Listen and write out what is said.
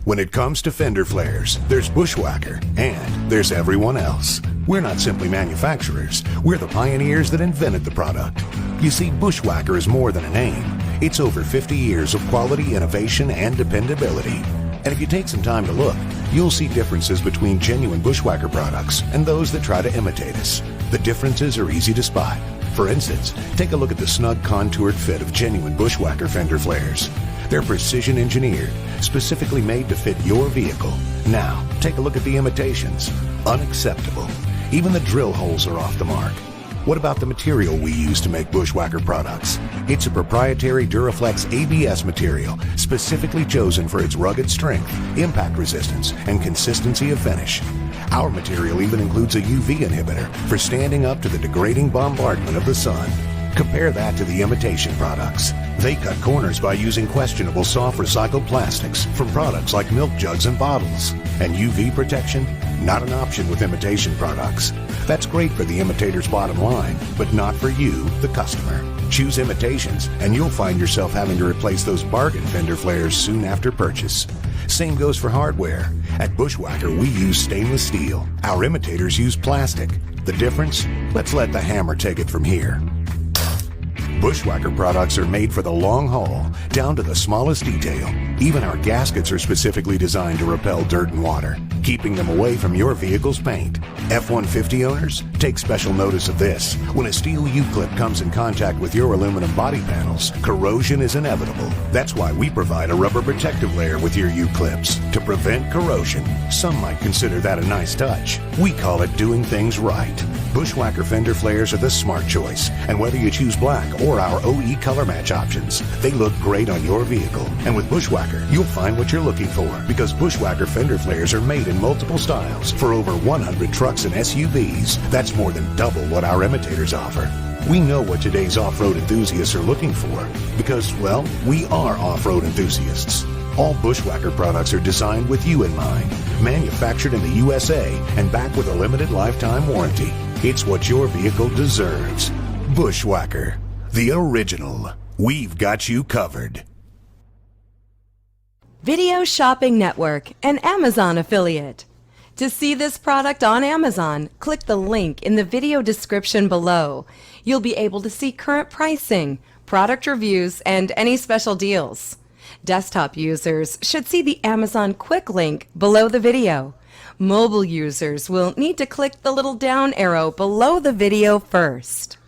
When it comes to Fender Flares, there's Bushwacker and there's everyone else. We're not simply manufacturers, we're the pioneers that invented the product. You see, Bushwacker is more than a name. It's over 50 years of quality, innovation, and dependability. And if you take some time to look, you'll see differences between genuine Bushwacker products and those that try to imitate us. The differences are easy to spot. For instance, take a look at the snug contoured fit of genuine Bushwacker Fender Flares. They're precision engineered, specifically made to fit your vehicle. Now, take a look at the imitations. Unacceptable. Even the drill holes are off the mark. What about the material we use to make Bushwacker products? It's a proprietary Dura-Flex ABS material, specifically chosen for its rugged strength, impact resistance, and consistency of finish. Our material even includes a UV inhibitor for standing up to the degrading bombardment of the sun. Compare that to the imitation products. They cut corners by using questionable soft recycled plastics from products like milk jugs and bottles. And UV protection? Not an option with imitation products. That's great for the imitator's bottom line, but not for you, the customer. Choose imitations, and you'll find yourself having to replace those bargain Fender Flares soon after purchase. Same goes for hardware. At Bushwacker, we use stainless steel. Our imitators use plastic. The difference? Let's let the hammer take it from here. Bushwacker products are made for the long haul, down to the smallest detail. Even our gaskets are specifically designed to repel dirt and water, keeping them away from your vehicle's paint. F-150 owners, take special notice of this. When a steel U-clip comes in contact with your aluminum body panels, corrosion is inevitable. That's why we provide a rubber protective layer with your U-clips to prevent corrosion. Some might consider that a nice touch. We call it doing things right. Bushwacker Fender Flares are the smart choice, and whether you choose black or our OE color match options, they look great on your vehicle. And with Bushwacker, you'll find what you're looking for, because Bushwacker Fender Flares are made in multiple styles for over 100 trucks and SUVs. That's more than double what our imitators offer. We know what today's off-road enthusiasts are looking for, because, well, we are off-road enthusiasts. All Bushwacker products are designed with you in mind, manufactured in the USA, and backed with a limited lifetime warranty. It's what your vehicle deserves. Bushwacker, the original. We've got you covered. Video Shopping Network, an Amazon affiliate. To see this product on Amazon, click the link in the video description below. You'll be able to see current pricing, product reviews, and any special deals. Desktop users should see the Amazon quick link below the video. Mobile users will need to click the little down arrow below the video first.